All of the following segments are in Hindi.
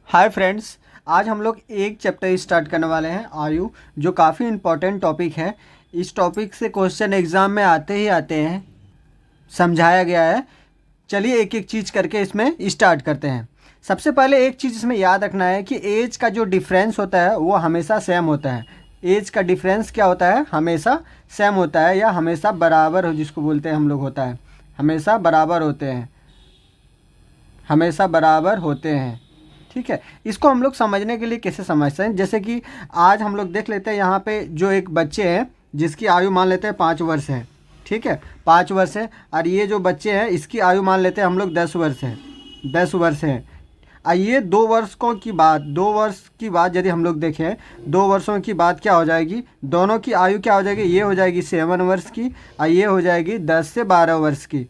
हाय फ्रेंड्स, आज हम लोग एक चैप्टर स्टार्ट करने वाले हैं आयु, जो काफ़ी इम्पोर्टेंट टॉपिक है। इस टॉपिक से क्वेश्चन एग्ज़ाम में आते ही आते हैं, समझाया गया है। चलिए एक एक चीज़ करके इसमें स्टार्ट करते हैं। सबसे पहले एक चीज़ इसमें याद रखना है कि एज का जो डिफरेंस होता है वो हमेशा सेम होता है। एज का डिफरेंस क्या होता है? हमेशा सेम होता है, या हमेशा बराबर हो जिसको बोलते हैं हम लोग होता है। हमेशा बराबर होते हैं, हमेशा बराबर होते हैं। ठीक है, इसको हम लोग समझने के लिए कैसे समझते हैं, जैसे कि आज हम लोग देख लेते हैं यहाँ पे जो एक बच्चे हैं जिसकी आयु मान लेते हैं 5 वर्ष है। ठीक है, 5 वर्ष है। और ये जो बच्चे हैं इसकी आयु मान लेते हैं हम लोग 10 वर्ष है। 10 वर्ष है। और ये 2 वर्ष की बात यदि हम लोग देखें, 2 वर्षों की बात क्या हो जाएगी? दोनों की आयु क्या हो जाएगी? ये हो जाएगी 7 वर्ष की, और ये हो जाएगी 10 से 12 वर्ष की।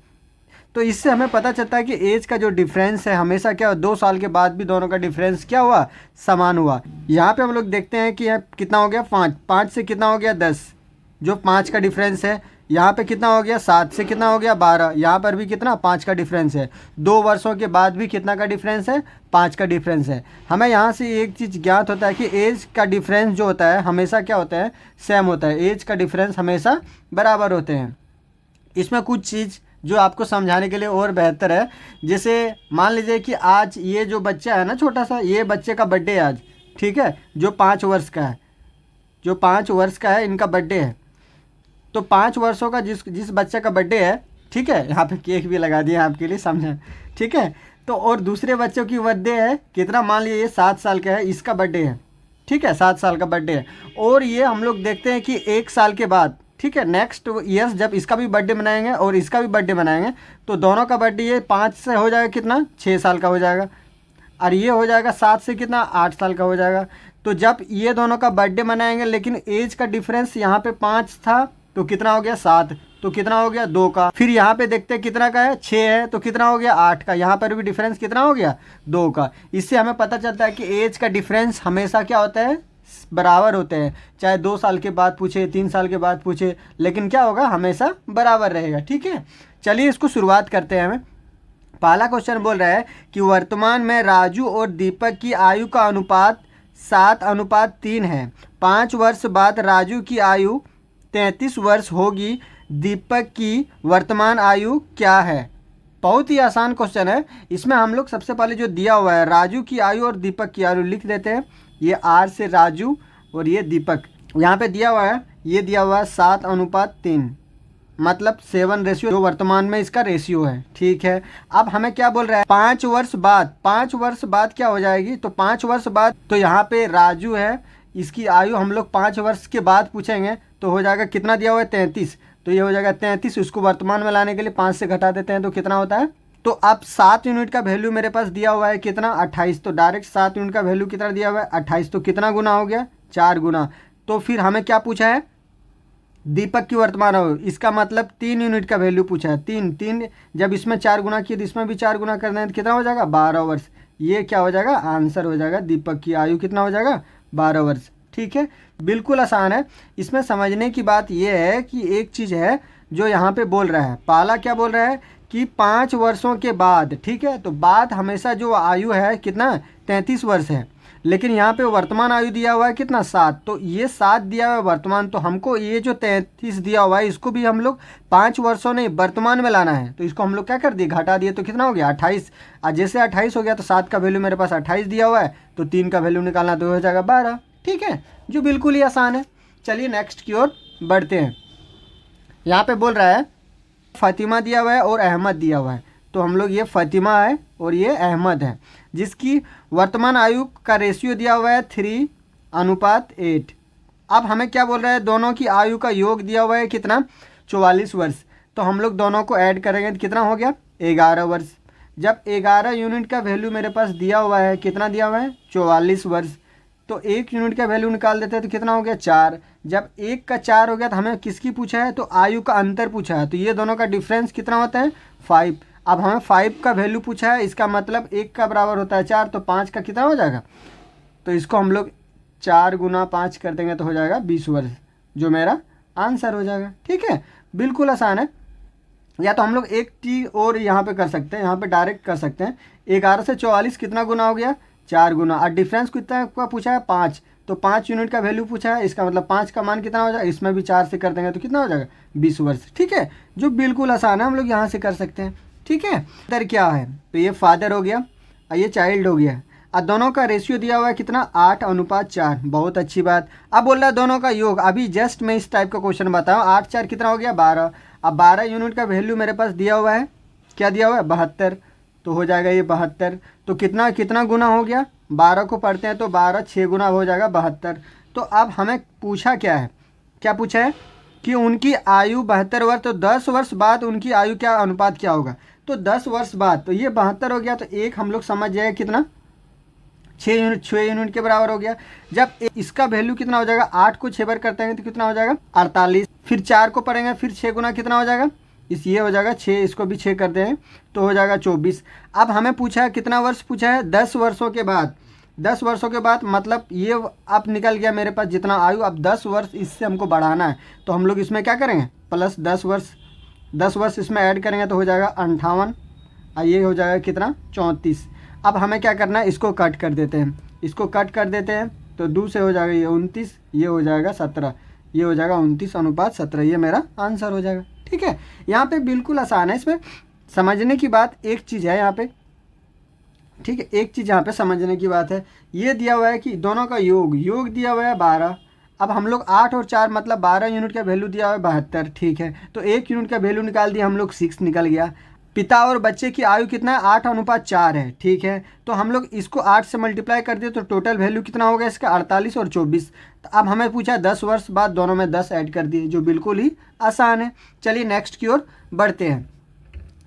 तो इससे हमें पता चलता है कि एज का जो डिफरेंस है हमेशा क्या हुआ, 2 साल के बाद भी दोनों का डिफरेंस क्या हुआ? समान हुआ। यहाँ पे हम लोग देखते हैं कि यहाँ कितना हो गया? 5। 5 से कितना हो गया? 10, जो 5 का डिफरेंस है। यहाँ पे कितना हो गया? 7 से कितना हो गया? 12। यहाँ पर भी कितना? 5 का डिफरेंस है। 2 वर्षों के बाद भी कितना का डिफरेंस है? 5 का डिफरेंस है। हमें यहाँ से एक चीज़ ज्ञात होता है कि एज का डिफरेंस जो होता है हमेशा क्या होता है? सेम होता है। एज का डिफरेंस हमेशा बराबर होते हैं। इसमें कुछ चीज़ जो आपको समझाने के लिए और बेहतर है, जैसे मान लीजिए कि आज ये जो बच्चा है ना, छोटा सा, ये बच्चे का बर्थडे है आज। ठीक है, जो 5 वर्ष का है, जो 5 वर्ष का है, इनका बर्थडे है। तो 5 वर्षों का जिस जिस बच्चे का बर्थडे है, ठीक है, यहाँ पे केक भी लगा दिया आपके लिए, समझें। ठीक है, तो और दूसरे बच्चों की बर्थडे है कितना? मान लीजिए ये 7 साल का है, इसका बर्थडे है। ठीक है, 7 साल का बर्थडे है। और ये हम लोग देखते हैं कि 1 साल के बाद, ठीक है, नेक्स्ट ईयर जब इसका भी बर्थडे मनाएंगे और इसका भी बर्थडे मनाएंगे, तो दोनों का बर्थडे ये 5 से हो जाएगा कितना? 6 साल का हो जाएगा। और ये हो जाएगा 7 से कितना? 8 साल का हो जाएगा। तो जब ये दोनों का बर्थडे मनाएंगे, लेकिन एज का डिफरेंस यहाँ पे 5 था, तो कितना हो गया? 7। तो कितना हो गया? 2 का। फिर यहाँ पे देखते हैं कितना का है? 6 है, तो कितना हो गया? 8 का। यहाँ पर भी डिफरेंस कितना हो गया? 2 का। इससे हमें पता चलता है कि एज का डिफरेंस हमेशा क्या होता है? बराबर होते हैं। चाहे 2 साल के बाद पूछे, 3 साल के बाद पूछे, लेकिन क्या होगा? हमेशा बराबर रहेगा। ठीक है, चलिए इसको शुरुआत करते हैं। हमें पहला क्वेश्चन बोल रहा है कि वर्तमान में राजू और दीपक की आयु का अनुपात 7:3 है। 5 वर्ष बाद राजू की आयु 33 वर्ष होगी। दीपक की वर्तमान आयु क्या है? बहुत ही आसान क्वेश्चन है। इसमें हम लोग सबसे पहले जो दिया हुआ है, राजू की आयु और दीपक की आयु लिख देते हैं। ये आर से राजू और ये दीपक। यहाँ पे दिया हुआ है, ये दिया हुआ है 7:3, मतलब 7 रेशियो, जो वर्तमान में इसका रेशियो है। ठीक है, अब हमें क्या बोल रहा है? 5 वर्ष बाद। 5 वर्ष बाद क्या हो जाएगी? तो 5 वर्ष बाद, तो यहाँ पे राजू है, इसकी आयु हम लोग 5 वर्ष के बाद पूछेंगे, तो हो जाएगा कितना दिया हुआ है? 33। तो ये हो जाएगा 33। उसको वर्तमान में लाने के लिए 5 से घटा देते हैं, तो कितना होता है? तो अब 7 यूनिट का वैल्यू मेरे पास दिया हुआ है कितना? 28। तो डायरेक्ट 7 यूनिट का वैल्यू कितना दिया हुआ है? 28। तो कितना गुना हो गया? 4 गुना। तो फिर हमें क्या पूछा है? दीपक की वर्तमान आयु, इसका मतलब 3 यूनिट का वैल्यू पूछा है। 3 जब इसमें 4 गुना किए तो इसमें भी 4 गुना करना है, तो कितना हो जाएगा? 12 वर्ष। ये क्या हो जाएगा? आंसर हो जाएगा। दीपक की आयु कितना हो जाएगा? 12 वर्ष। ठीक है, बिल्कुल आसान है। इसमें समझने की बात यह है कि एक चीज़ है जो यहाँ पे बोल रहा है, पाला क्या बोल रहा है कि 5 वर्षों के बाद। ठीक है, तो बाद हमेशा जो आयु है कितना? 33 वर्ष है। लेकिन यहाँ पे वर्तमान आयु दिया हुआ है कितना? 7। तो ये 7 दिया हुआ है वर्तमान, तो हमको ये जो 33 दिया हुआ है इसको भी हम लोग 5 वर्षों नहीं वर्तमान में लाना है। तो इसको हम लोग क्या कर दिए? घटा दिए। तो कितना हो गया? 28। और जैसे 28 हो गया तो 7 का वैल्यू मेरे पास 28 दिया हुआ है, तो 3 का वैल्यू निकालना, तो हो जाएगा 12। ठीक है, जो बिल्कुल ही आसान है। चलिए नेक्स्ट की ओर बढ़ते हैं। यहाँ पे बोल रहा है फ़ातिमा दिया हुआ है और अहमद दिया हुआ है। तो हम लोग, ये फ़ातिमा है और ये अहमद है, जिसकी वर्तमान आयु का रेशियो दिया हुआ है 3:8। अब हमें क्या बोल रहा है? दोनों की आयु का योग दिया हुआ है कितना? 44 वर्ष। तो हम लोग दोनों को ऐड करेंगे तो कितना हो गया? 11 वर्ष। जब 11 यूनिट का वैल्यू मेरे पास दिया हुआ है, कितना दिया हुआ है? 44 वर्ष। तो 1 यूनिट का वैल्यू निकाल देते हैं, तो कितना हो गया? 4। जब 1 का 4 हो गया तो हमें किसकी पूछा है? तो आयु का अंतर पूछा है। तो ये दोनों का डिफरेंस कितना होता है? 5। अब हमें 5 का वैल्यू पूछा है, इसका मतलब 1 का बराबर होता है 4, तो 5 का कितना हो जाएगा? तो इसको हम लोग 4 गुना 5 कर देंगे तो हो जाएगा 20 वर्ष, जो मेरा आंसर हो जाएगा। ठीक है, बिल्कुल आसान है। या तो हम लोग एक टी और यहाँ पे कर सकते हैं, यहाँ पे डायरेक्ट कर सकते हैं। 11 से 44 कितना गुना हो गया? 4 गुना, और डिफरेंस कितना का पूछा है 5, तो 5 यूनिट का वैल्यू पूछा है, इसका मतलब 5 का मान कितना हो जाएगा, इसमें भी 4 से कर देंगे तो कितना हो जाएगा 20 वर्ष। ठीक है, जो बिल्कुल आसान है, हम लोग यहाँ से कर सकते हैं। ठीक है, फादर क्या है, तो ये फादर हो गया और ये चाइल्ड हो गया, और दोनों का रेशियो दिया हुआ है कितना 8:4। बहुत अच्छी बात। अब बोल रहा है दोनों का योग। अभी जस्ट मैं इस टाइप का क्वेश्चन बताऊँ, 8 4 कितना हो गया 12। अब 12 यूनिट का वैल्यू मेरे पास दिया हुआ है, क्या दिया हुआ है 72, तो हो जाएगा ये 72। तो कितना कितना गुना हो गया, 12 को पढ़ते हैं तो 12 6 गुना हो जाएगा 72। तो अब हमें पूछा क्या है, क्या पूछा है कि उनकी आयु 72 वर्ष, तो 10 वर्ष बाद उनकी आयु क्या अनुपात क्या होगा, तो 10 वर्ष बाद, तो ये 72 हो गया, तो एक हम लोग समझ जाएगा कितना 6 यूनिट के बराबर हो गया। जब इसका वैल्यू कितना हो जाएगा, 8 को 6 बार करते हैं तो कितना हो जाएगा 48, फिर 4 को पढ़ेंगे, फिर 6 गुना कितना हो जाएगा, ये हो जाएगा 6, इसको भी 6 कर दें तो हो जाएगा 24। अब हमें पूछा है कितना वर्ष पूछा है, 10 वर्षों के बाद। 10 वर्षों के बाद मतलब ये अब निकल गया मेरे पास जितना आयु, अब 10 वर्ष इससे हमको बढ़ाना है, तो हम लोग इसमें क्या करेंगे प्लस 10 वर्ष, 10 वर्ष इसमें ऐड करेंगे तो हो जाएगा 58, और ये हो जाएगा कितना 34। अब हमें क्या करना है, इसको कट कर देते हैं, इसको कट कर देते हैं, तो 2 से हो जाएगा ये 29, ये हो जाएगा 17, ये हो जाएगा 29:17, ये मेरा आंसर हो जाएगा। ठीक है, यहाँ पे बिल्कुल आसान है। इसमें समझने की बात एक चीज़ है यहाँ पे, ठीक है, एक चीज़ यहाँ पे समझने की बात है, ये दिया हुआ है कि दोनों का योग दिया हुआ है 12। अब हम लोग 8 और 4 मतलब 12 यूनिट का वैल्यू दिया हुआ है 72। ठीक है, तो 1 यूनिट का वैल्यू निकाल दिया हम लोग, 6 निकल गया। पिता और बच्चे की आयु कितना है 8:4 है। ठीक है, तो हम लोग इसको 8 से मल्टीप्लाई कर दिए तो टोटल वैल्यू कितना हो गया इसका 48 और 24। तो अब हमें पूछा 10 वर्ष बाद, दोनों में 10 ऐड कर दिए, जो बिल्कुल ही आसान है। चलिए नेक्स्ट की ओर बढ़ते हैं।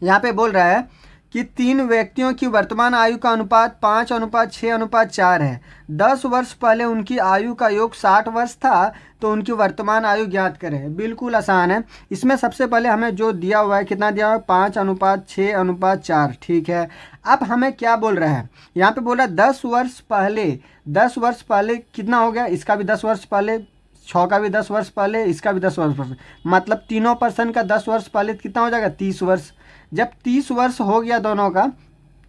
यहाँ पे बोल रहा है कि 3 व्यक्तियों की वर्तमान आयु का अनुपात 5:6:4 है। 10 वर्ष पहले उनकी आयु का योग 60 वर्ष था, तो उनकी वर्तमान आयु ज्ञात करें। बिल्कुल आसान है। इसमें सबसे पहले हमें जो दिया हुआ है, कितना दिया हुआ है 5:6:4। ठीक है, अब हमें क्या बोल रहा है, यहाँ पे बोल रहा है 10 वर्ष पहले। 10 वर्ष पहले कितना हो गया, इसका भी 10 वर्ष पहले, 6 का भी 10 वर्ष पहले, इसका भी 10 वर्ष पहले, मतलब तीनों पर्सन का 10 वर्ष पहले कितना हो जाएगा 30 वर्ष। जब 30 वर्ष हो गया दोनों का,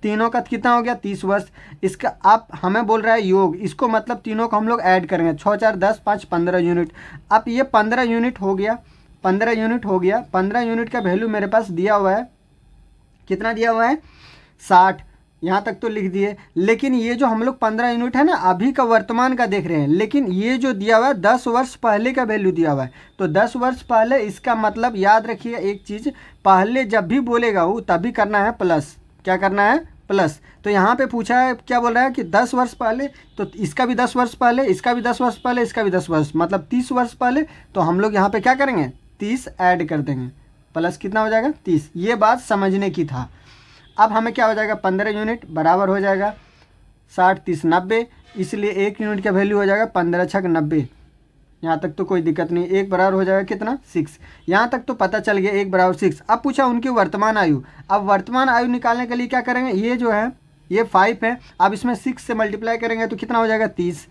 तीनों का कितना हो गया 30 वर्ष। इसका आप हमें बोल रहा है योग, इसको मतलब तीनों को हम लोग ऐड करेंगे, 6 4 10 5 15 यूनिट। अब ये 15 यूनिट हो गया, 15 यूनिट हो गया। 15 यूनिट का वैल्यू मेरे पास दिया हुआ है, कितना दिया हुआ है 60, यहाँ तक तो लिख दिए। लेकिन ये जो हम लोग 15 यूनिट है ना, अभी का वर्तमान का देख रहे हैं, लेकिन ये जो दिया हुआ है 10 वर्ष पहले का वैल्यू दिया हुआ है, तो 10 वर्ष पहले, इसका मतलब याद रखिए एक चीज़, पहले जब भी बोलेगा वो तभी करना है प्लस, क्या करना है प्लस। तो यहाँ पे पूछा है, क्या बोल रहा है कि 10 वर्ष पहले, तो इसका भी 10 वर्ष पहले, इसका भी 10 वर्ष पहले, इसका भी 10 वर्ष, मतलब 30 वर्ष पहले। तो हम लोग यहाँ पे क्या करेंगे 30 ऐड कर देंगे, प्लस कितना हो जाएगा 30। ये बात समझने की था। अब हमें क्या हो जाएगा 15 यूनिट बराबर हो जाएगा 60 30 90, इसलिए 1 यूनिट का वैल्यू हो जाएगा 15 छक 90। यहाँ तक तो कोई दिक्कत नहीं, 1 बराबर हो जाएगा कितना 6। यहाँ तक तो पता चल गया 1 बराबर 6। अब पूछा उनकी वर्तमान आयु। अब वर्तमान आयु निकालने के लिए क्या करेंगे, ये जो है ये 5 है, अब इसमें 6 से मल्टीप्लाई करेंगे तो कितना हो जाएगा 30,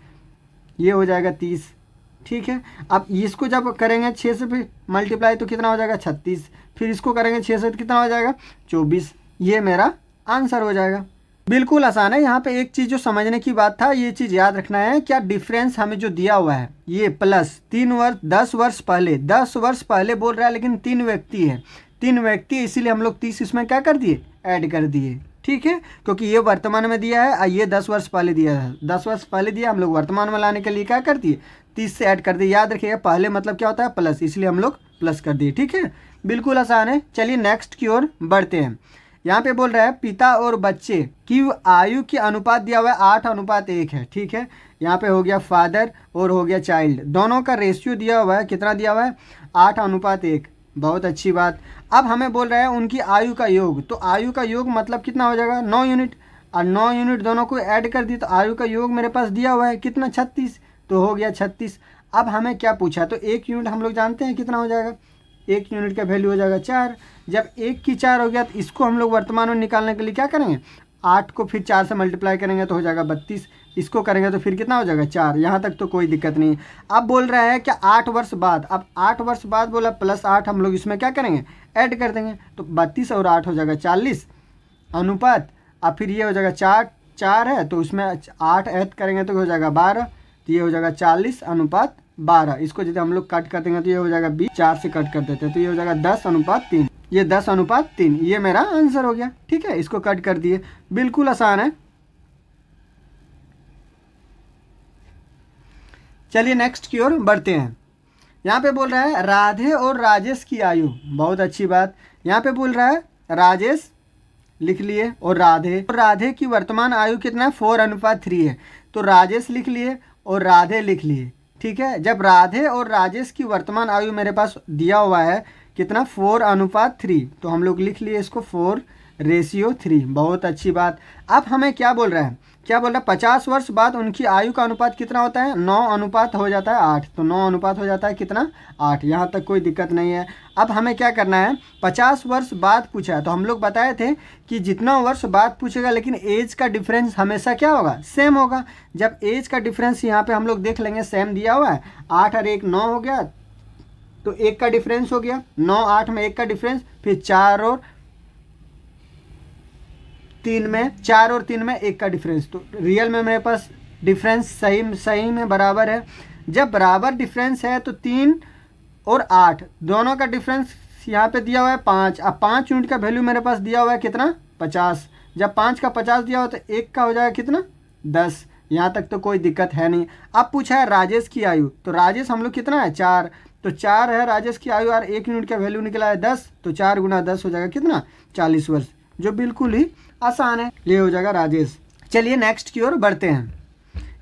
ये हो जाएगा 30। ठीक है, अब इसको जब करेंगे 6 से भी मल्टीप्लाई तो कितना हो जाएगा 36, फिर इसको करेंगे 6 से तो कितना हो जाएगा 24। ये मेरा आंसर हो जाएगा। बिल्कुल आसान है। यहाँ पे एक चीज़ जो समझने की बात था, ये चीज़ याद रखना है, क्या डिफरेंस हमें जो दिया हुआ है ये प्लस 3 वर्ष 10 वर्ष पहले, 10 वर्ष पहले बोल रहा है, लेकिन 3 व्यक्ति है, 3 व्यक्ति, इसीलिए हम लोग 30 इसमें क्या कर दिए ऐड कर दिए। ठीक है, क्योंकि ये वर्तमान में दिया है और ये 10 वर्ष पहले दिया है, 10 वर्ष पहले दिया, हम लोग वर्तमान में लाने के लिए क्या कर दिए 30 से ऐड कर दिए। याद रखिएगा पहले मतलब क्या होता है प्लस, इसलिए हम लोग प्लस कर दिए। ठीक है, बिल्कुल आसान है। चलिए नेक्स्ट की ओर बढ़ते हैं। यहाँ पे बोल रहा है पिता और बच्चे की आयु की अनुपात दिया हुआ है 8:1 है। ठीक है, यहाँ पे हो गया फादर और हो गया चाइल्ड, दोनों का रेशियो दिया हुआ है, कितना दिया हुआ है 8:1। बहुत अच्छी बात। अब हमें बोल रहा है उनकी आयु का योग, तो आयु का योग मतलब कितना हो जाएगा 9 यूनिट, और 9 यूनिट दोनों को ऐड कर दी तो आयु का योग मेरे पास दिया हुआ है कितना 36, तो हो गया 36। अब हमें क्या पूछा, तो 1 यूनिट हम लोग जानते हैं कितना हो जाएगा, 1 यूनिट का वैल्यू हो जाएगा 4। जब 1 की 4 हो गया तो इसको हम लोग वर्तमान में निकालने के लिए क्या करेंगे, 8 को फिर 4 से मल्टीप्लाई करेंगे तो हो जाएगा 32, इसको करेंगे तो फिर कितना हो जाएगा 4। यहाँ तक तो कोई दिक्कत नहीं। अब बोल रहा है कि 8 वर्ष बाद, अब 8 वर्ष बाद बोला प्लस 8, हम लोग इसमें क्या करेंगे ऐड कर देंगे, तो 32 और 8 हो जाएगा 40 अनुपात, अब फिर ये हो जाएगा 4 4 है तो उसमें 8 ऐड करेंगे तो हो जाएगा 12, तो ये हो जाएगा 40:12। इसको यदि हम लोग कट कर देंगे तो ये हो जाएगा 20, 4 से कट कर देते हैं तो ये हो जाएगा 10:3। ये 10:3, ये मेरा आंसर हो गया। ठीक है, इसको कट कर दिए, बिल्कुल आसान है। चलिए नेक्स्ट की ओर बढ़ते हैं। यहाँ पे बोल रहा है राधे और राजेश की आयु, बहुत अच्छी बात। यहाँ पे बोल रहा है राजेश लिख लिए और राधे की वर्तमान आयु कितना है, 4:3 है, तो राजेश लिख लिए और राधे लिख लिए। ठीक है, जब राधे और राजेश की वर्तमान आयु मेरे पास दिया हुआ है कितना, 4:3, तो हम लोग लिख लिए इसको 4:3। बहुत अच्छी बात। अब हमें क्या बोल रहा है, 50 वर्ष बाद उनकी आयु का अनुपात कितना होता है, 9 अनुपात हो जाता है 8, तो 9 अनुपात हो जाता है कितना, 8। यहाँ तक कोई दिक्कत नहीं है। अब हमें क्या करना है, 50 वर्ष बाद पूछा है तो हम लोग बताए थे कि जितना वर्ष बाद पूछेगा लेकिन एज का डिफरेंस हमेशा क्या होगा, सेम होगा। जब एज का डिफरेंस यहाँ पे हम लोग देख लेंगे सेम दिया हुआ है, 8 और 1 9 हो गया, तो 1 का डिफरेंस हो गया, 9 8 में 1 का डिफरेंस, फिर 4 और 3 में 1 का डिफरेंस, तो रियल में मेरे पास डिफरेंस सही में बराबर है। जब बराबर डिफरेंस है तो 3 और 8 दोनों का डिफरेंस यहाँ पे दिया हुआ है 5। अब 5 यूनिट का वैल्यू मेरे पास दिया हुआ है कितना, 50। जब 5 का 50 दिया हुआ तो 1 का हो जाएगा कितना, 10। यहाँ तक तो कोई दिक्कत है नहीं। अब पूछा है राजेश की आयु, तो राजेश हम लोग कितना है, 4, तो 4 है राजेश की आयु और 1 यूनिट का वैल्यू निकला है 10, तो 4 × 10 हो जाएगा कितना, 40 वर्ष, जो बिल्कुल ही आसान है। ये हो जाएगा राजेश। चलिए नेक्स्ट की ओर बढ़ते हैं।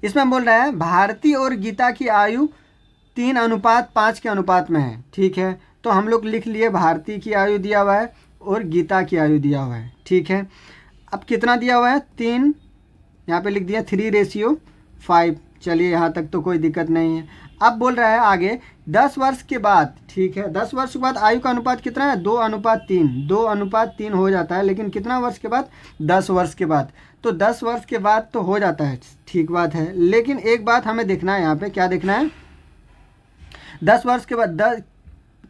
इसमें बोल रहा है भारती और गीता की आयु 3:5 के अनुपात में है। ठीक है, तो हम लोग लिख लिए भारती की आयु दिया हुआ है और गीता की आयु दिया हुआ है। ठीक है, अब कितना दिया हुआ है, 3, यहाँ पे लिख दिया 3:5। चलिए यहाँ तक तो कोई दिक्कत नहीं है। अब बोल रहा है आगे 10 वर्ष के बाद। ठीक है, 10 वर्ष के बाद आयु का अनुपात कितना है, 2:3। 2:3 हो जाता है, लेकिन कितना वर्ष के बाद, 10 वर्ष के बाद, तो 10 वर्ष के बाद तो हो जाता है, ठीक बात है। लेकिन एक बात हमें देखना है, यहाँ पे क्या देखना है, 10 वर्ष के बाद 10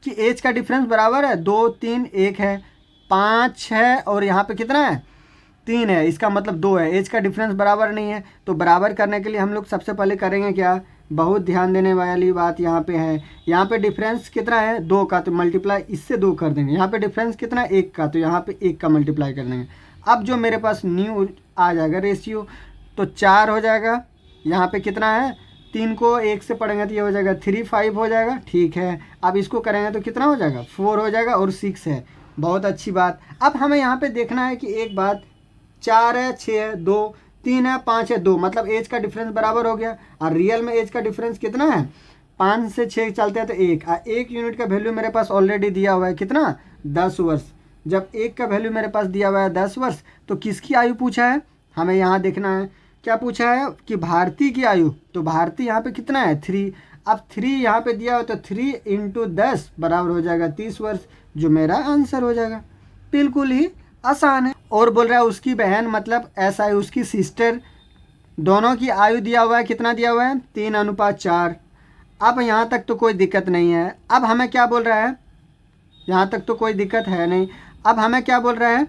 की एज का डिफरेंस बराबर है, 2 3 1 है, 5 है और यहाँ पे कितना है, 3 है, इसका मतलब 2 है। एज का डिफरेंस बराबर नहीं है, तो बराबर करने के लिए हम लोग सबसे पहले करेंगे क्या, बहुत ध्यान देने वाली बात यहाँ पे है। यहाँ पे डिफरेंस कितना है, 2 का, तो मल्टीप्लाई इससे 2 कर देंगे। यहाँ पे डिफरेंस कितना है, 1 का, तो यहाँ पे 1 का मल्टीप्लाई कर देंगे। अब जो मेरे पास न्यू आ जाएगा रेशियो, तो 4 हो जाएगा। यहाँ पे कितना है, 3 को 1 से पढ़ेंगे तो ये हो जाएगा 3 5 हो जाएगा। ठीक है, अब इसको करेंगे तो कितना हो जाएगा, 4 हो जाएगा और 6 है। बहुत अच्छी बात। अब हमें यहाँ पे देखना है कि एक बात, 4 है, 6 है, 2 3 है, 5 है, 2, मतलब एज का डिफरेंस बराबर हो गया। और रियल में एज का डिफरेंस कितना है, 5 से 6 चलते हैं तो 1 यूनिट का वैल्यू मेरे पास ऑलरेडी दिया हुआ है कितना, 10 वर्ष। जब 1 का वैल्यू मेरे पास दिया हुआ है 10 वर्ष, तो किसकी आयु पूछा है, हमें यहाँ देखना है। क्या पूछा है कि भारती की आयु, तो भारती यहाँ पे कितना है, 3। अब 3 यहाँ पे दिया हुआ तो 3 × 10 बराबर हो जाएगा 30 वर्ष, जो मेरा आंसर हो जाएगा। बिल्कुल ही आसान है। और बोल रहा है उसकी बहन, मतलब ऐसा है उसकी सिस्टर, दोनों की आयु दिया हुआ है, कितना दिया हुआ है, 3:4। अब यहाँ तक तो कोई दिक्कत नहीं है। अब हमें क्या बोल रहा है, यहाँ तक तो कोई दिक्कत है नहीं। अब हमें क्या बोल रहा है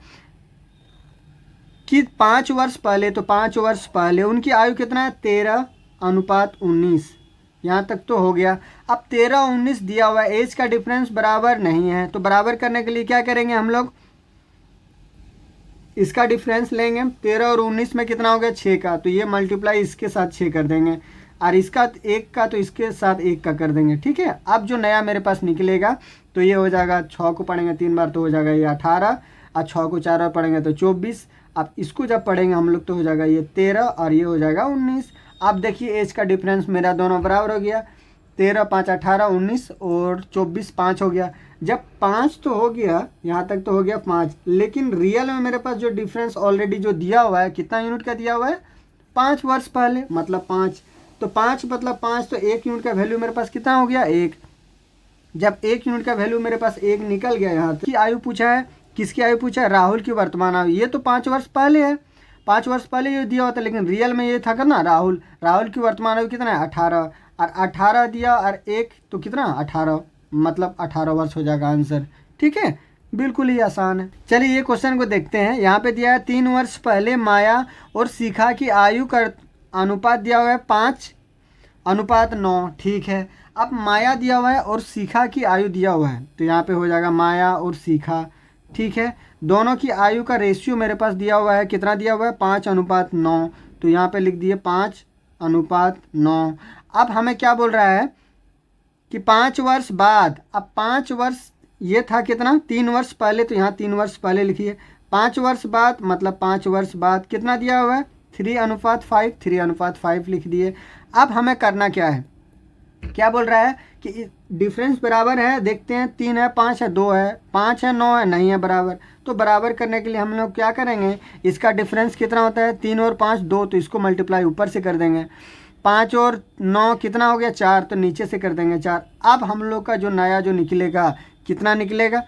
कि 5 वर्ष पहले, तो 5 वर्ष पहले उनकी आयु कितना है, 13:19। यहाँ तक तो हो गया। अब 13-19 दिया हुआ है, एज का डिफरेंस बराबर नहीं है, तो बराबर करने के लिए क्या करेंगे हम लोग, इसका डिफरेंस लेंगे। 13 और 19 में कितना हो गया, 6 का, तो ये मल्टीप्लाई इसके साथ 6 कर देंगे, और इसका 1 का तो इसके साथ 1 का कर देंगे। ठीक है, अब जो नया मेरे पास निकलेगा तो ये हो जाएगा, 6 को पढ़ेंगे 3 बार तो हो जाएगा ये 18, और 6 को 4 बार पढ़ेंगे तो 24। अब इसको जब पढ़ेंगे हम लोग तो हो जाएगा ये 13 और ये हो जाएगा 19। अब देखिए एज का डिफरेंस मेरा दोनों बराबर हो गया, 13 5 18 19 और 24 5 हो गया। जब 5 तो हो गया, यहाँ तक तो हो गया 5, लेकिन रियल में मेरे पास जो डिफरेंस ऑलरेडी जो दिया हुआ है, कितना यूनिट का दिया हुआ है, 5 वर्ष पहले, मतलब 5, तो 5 मतलब 5, तो 1 यूनिट का वैल्यू मेरे पास कितना हो गया, 1। जब 1 यूनिट का वैल्यू मेरे पास 1 निकल गया, यहाँ तक की आयु पूछा है, किसकी आयु पूछा है, राहुल की वर्तमान आयु। ये तो 5 वर्ष पहले है, 5 वर्ष पहले ये दिया होता, लेकिन रियल में ये था करना राहुल की वर्तमान आयु कितना है, 18, और 18 दिया और 1 तो कितना, 18, मतलब 18 वर्ष हो जाएगा आंसर। ठीक है, बिल्कुल ही आसान है। चलिए ये क्वेश्चन को देखते हैं। यहाँ पे दिया है 3 वर्ष पहले माया और शिखा की आयु का अनुपात दिया हुआ है 5:9। ठीक है, अब माया दिया हुआ है और शिखा की आयु दिया हुआ है, तो यहाँ पे हो जाएगा माया और शिखा। ठीक है, दोनों की आयु का रेशियो मेरे पास दिया हुआ है, कितना दिया हुआ है 5:9, तो यहाँ पे लिख दिए 5:9। अब हमें क्या बोल रहा है कि 5 वर्ष बाद, अब 5 वर्ष ये था कितना 3 वर्ष पहले, तो यहाँ 3 वर्ष पहले लिखिए। 5 वर्ष बाद मतलब 5 वर्ष बाद कितना दिया हुआ है 3:5, 3:5 लिख दिए। अब हमें करना क्या है, क्या बोल रहा है कि डिफरेंस बराबर है, देखते हैं 3 है 5 है 2 है 5 है 9 है, नहीं है बराबर। तो बराबर करने के लिए हम लोग क्या करेंगे, इसका डिफरेंस कितना होता है 3 और 5 2, तो इसको मल्टीप्लाई ऊपर से कर देंगे। 5 और 9 कितना हो गया 4, तो नीचे से कर देंगे 4। अब हम लोग का जो नया जो निकलेगा कितना निकलेगा,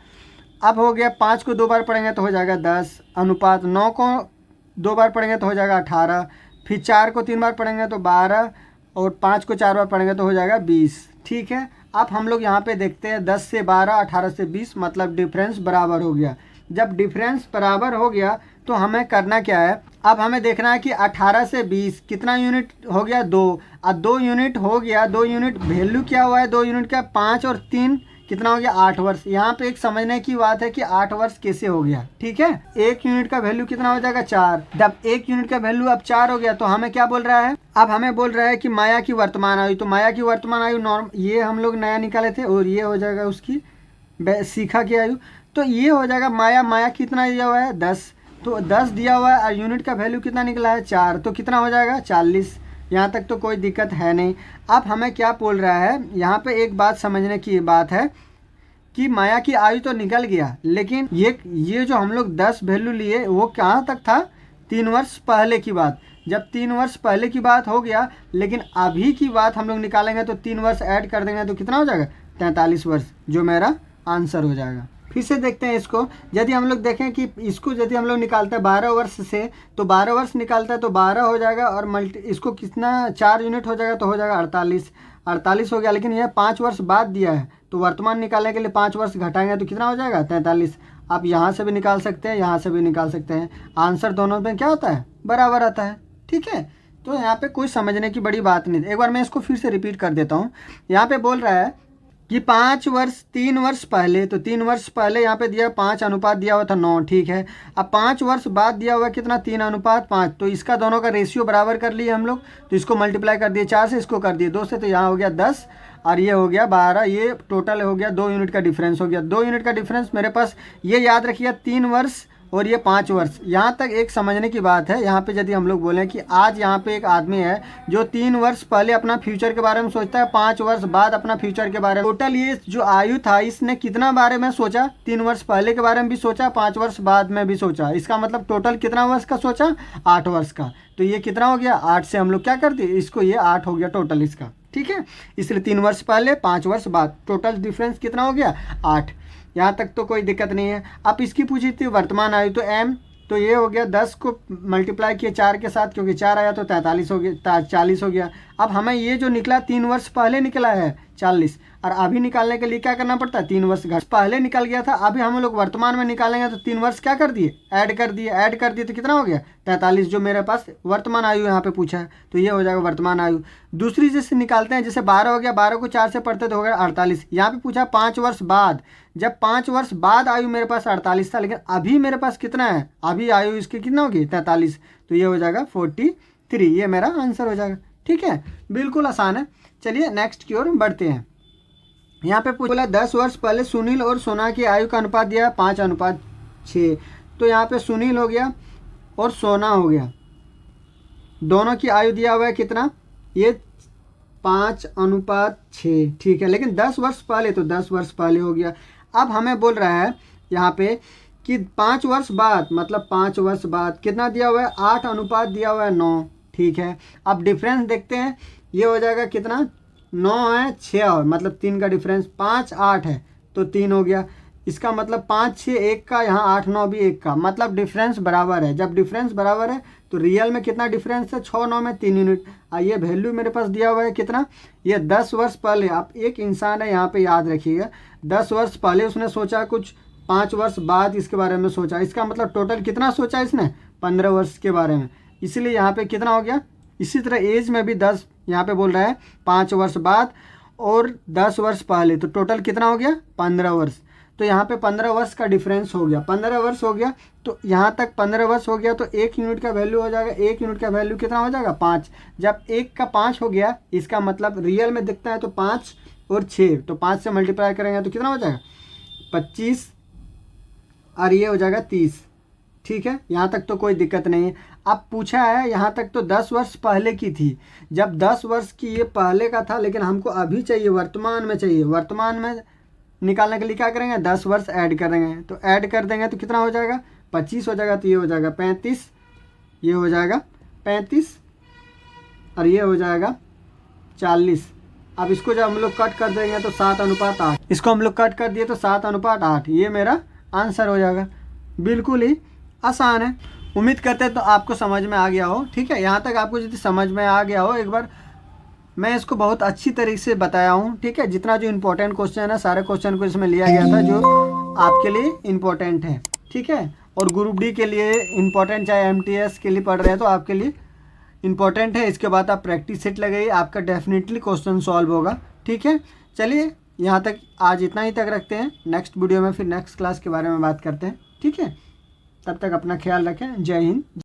अब हो गया 5 को 2 बार पढ़ेंगे तो हो जाएगा 10, अनुपात 9 को 2 बार पढ़ेंगे तो हो जाएगा 18, फिर 4 को 3 बार पढ़ेंगे तो 12, और 5 को 4 बार पढ़ेंगे तो हो जाएगा 20। ठीक है, अब हम लोग यहाँ पे देखते हैं 10 से 12, 18 से 20, मतलब डिफरेंस बराबर हो गया। जब डिफरेंस बराबर हो गया तो हमें करना क्या है, अब हमें देखना है कि 18 से 20 कितना यूनिट हो गया 2, अब 2 यूनिट हो गया, 2 यूनिट वैल्यू क्या हुआ है 2 यूनिट का 5 और 3 कितना हो गया 8 वर्ष। यहाँ पे एक समझने की बात है कि 8 वर्ष कैसे हो गया। ठीक है, 1 यूनिट का वैल्यू कितना हो जाएगा 4, जब 1 यूनिट का वैल्यू अब 4 हो गया तो हमें क्या बोल रहा है, अब हमें बोल रहा है कि माया की वर्तमान आयु, तो माया की वर्तमान आयु नॉर्म ये हम लोग नया निकाले थे, और ये हो जाएगा उसकी शिखा की आयु। तो ये हो जाएगा माया कितना दिया हुआ है 10, तो 10 दिया हुआ है और यूनिट का वैल्यू कितना निकला है 4, तो कितना हो जाएगा 40। यहाँ तक तो कोई दिक्कत है नहीं। अब हमें क्या बोल रहा है, यहाँ पे एक बात समझने की बात है कि माया की आयु तो निकल गया, लेकिन ये जो हम लोग 10 वैल्यू लिए वो कहाँ तक था 3 वर्ष पहले की बात। जब 3 वर्ष पहले की बात हो गया, लेकिन अभी की बात हम लोग निकालेंगे तो 3 वर्ष ऐड कर देंगे तो कितना हो जाएगा 43 वर्ष, जो मेरा आंसर हो जाएगा। फिर से देखते हैं इसको, यदि हम लोग देखें कि इसको यदि हम लोग निकालते हैं 12 वर्ष से, तो 12 वर्ष निकालता है तो 12 हो जाएगा, और इसको कितना 4 यूनिट हो जाएगा तो हो जाएगा 48 हो गया। लेकिन यह 5 वर्ष बाद दिया है, तो वर्तमान निकालने के लिए 5 वर्ष घटाएंगे तो कितना हो जाएगा 43। आप यहाँ से भी निकाल सकते हैं, यहाँ से भी निकाल सकते हैं, आंसर दोनों में क्या होता है बराबर आता है। ठीक है, तो यहाँ पे कोई समझने की बड़ी बात नहीं। एक बार मैं इसको फिर से रिपीट कर देता हूँ। यहाँ पे बोल रहा है कि 5 वर्ष 3 वर्ष पहले, तो 3 वर्ष पहले यहाँ पे दिया 5 अनुपात दिया हुआ था 9। ठीक है, अब 5 वर्ष बाद दिया हुआ कितना 3:5, तो इसका दोनों का रेशियो बराबर कर लिए हम लोग, तो इसको मल्टीप्लाई कर दिए 4 से, इसको कर दिए 2 से, तो यहाँ हो गया 10 और ये हो गया 12, ये टोटल हो गया 2 यूनिट का डिफरेंस हो गया। 2 यूनिट का डिफरेंस मेरे पास, ये याद रखिए 3 वर्ष और ये 5 वर्ष। यहाँ तक एक समझने की बात है। यहाँ पे यदि हम लोग बोलें कि आज यहाँ पे एक आदमी है जो 3 वर्ष पहले अपना फ्यूचर के बारे में सोचता है, 5 वर्ष बाद अपना फ्यूचर के बारे में, टोटल ये जो आयु था इसने कितना बारे में सोचा, 3 वर्ष पहले के बारे में भी सोचा, 5 वर्ष बाद में भी सोचा। इसका मतलब टोटल कितना वर्ष का सोचा 8 वर्ष का। तो ये कितना हो गया 8 से हम लोग क्या कर दिए इसको, ये 8 हो गया टोटल इसका। ठीक है, इसलिए 3 वर्ष पहले 5 वर्ष बाद, टोटल डिफरेंस कितना हो गया 8। यहाँ तक तो कोई दिक्कत नहीं है। अब इसकी पूछी थी वर्तमान आयु, तो m, तो ये हो गया 10 को मल्टीप्लाई किए 4 के साथ, क्योंकि 4 आया तो 43 हो गया, 40 हो गया। अब हमें ये जो निकला 3 वर्ष पहले निकला है 40, और अभी निकालने के लिए क्या करना पड़ता है 3 वर्ष घर पहले निकल गया था, अभी हम लोग वर्तमान में निकालेंगे तो 3 वर्ष क्या कर दिए ऐड कर दिए तो कितना हो गया 43, जो मेरे पास वर्तमान आयु यहाँ पे पूछा है, तो ये हो जाएगा वर्तमान आयु। दूसरी जैसे निकालते हैं, जैसे 12 हो गया, 12 को 4 से पढ़ते तो हो गया 48। यहाँ पे पूछा 5 वर्ष बाद, जब 5 वर्ष बाद आयु मेरे पास 48 था, लेकिन अभी मेरे पास कितना है, अभी आयु इसकी कितना होगी 43, तो ये हो जाएगा 43, ये मेरा आंसर हो जाएगा। ठीक है, बिल्कुल आसान है। चलिए नेक्स्ट की ओर बढ़ते हैं। यहाँ पे बोला 10 वर्ष पहले सुनील और सोना की आयु का अनुपात दिया 5:6, तो यहाँ पे सुनील हो गया और सोना हो गया, दोनों की आयु दिया हुआ है कितना, ये 5:6। ठीक है, लेकिन 10 वर्ष पहले, तो 10 वर्ष पहले हो गया। अब हमें बोल रहा है यहाँ पे कि 5 वर्ष बाद, मतलब 5 वर्ष बाद कितना दिया हुआ है 8 अनुपात दिया हुआ है 9। ठीक है, अब डिफरेंस देखते हैं, ये हो जाएगा कितना 9 है 6 और मतलब 3 का डिफरेंस, 5 8 है तो 3 हो गया। इसका मतलब 5 6 1 का, यहाँ 8 9 भी 1 का, मतलब डिफरेंस बराबर है। जब डिफरेंस बराबर है तो रियल में कितना डिफरेंस है 6 9 में 3 यूनिट। ये वैल्यू मेरे पास दिया हुआ है कितना, ये 10 वर्ष पहले, आप एक इंसान है यहाँ पे याद रखिएगा, 10 वर्ष पहले उसने सोचा कुछ 5 वर्ष बाद इसके बारे में सोचा। इसका मतलब टोटल कितना सोचा इसने, 15 वर्ष के बारे में, इसलिए यहाँ पे कितना हो गया। इसी तरह एज में भी 10 यहाँ पे बोल रहा है 5 वर्ष बाद और 10 वर्ष पहले, तो टोटल कितना हो गया 15 वर्ष। तो यहाँ पे 15 वर्ष का डिफरेंस हो गया, 15 वर्ष हो गया, तो यहाँ तक 15 वर्ष हो गया, तो 1 यूनिट का वैल्यू हो जाएगा। 1 यूनिट का वैल्यू कितना हो जाएगा 5। जब 1 का 5 हो गया, इसका मतलब रियल में दिखता है तो 5 और 6, तो 5 से मल्टीप्लाई करेंगे तो कितना हो जाएगा 25 और ये हो जाएगा 30। ठीक है, यहाँ तक तो कोई दिक्कत नहीं है। अब पूछा है यहाँ तक तो 10 वर्ष पहले की थी, जब 10 वर्ष की ये पहले का था, लेकिन हमको अभी चाहिए, वर्तमान में चाहिए। वर्तमान में निकालने के लिए क्या करेंगे, 10 वर्ष ऐड करेंगे, तो ऐड कर देंगे तो कितना हो जाएगा 25 हो जाएगा, तो ये हो जाएगा 35, ये हो जाएगा 35 और ये हो जाएगा 40। अब इसको जब हम लोग कट कर देंगे तो 7:8, इसको हम लोग कट कर दिए तो 7:8, ये मेरा आंसर हो जाएगा। बिल्कुल ही आसान है। उम्मीद करते हैं तो आपको समझ में आ गया हो। ठीक है, यहाँ तक आपको यदि समझ में आ गया हो, एक बार मैं इसको बहुत अच्छी तरीके से बताया हूँ। ठीक है, जितना जो इम्पोर्टेंट क्वेश्चन है सारे क्वेश्चन को इसमें लिया गया था जो आपके लिए इम्पोर्टेंट है। ठीक है, और ग्रुप डी के लिए इम्पोर्टेंट, चाहे MTS के लिए पढ़ रहे हैं तो आपके लिए इम्पोर्टेंट है। इसके बाद आप प्रैक्टिस सेट लगाइए, आपका डेफिनेटली क्वेश्चन सॉल्व होगा। ठीक है, चलिए यहाँ तक आज इतना ही तक रखते हैं। नेक्स्ट वीडियो में फिर नेक्स्ट क्लास के बारे में बात करते हैं। ठीक है, तब तक अपना ख्याल रखें। जय हिंद।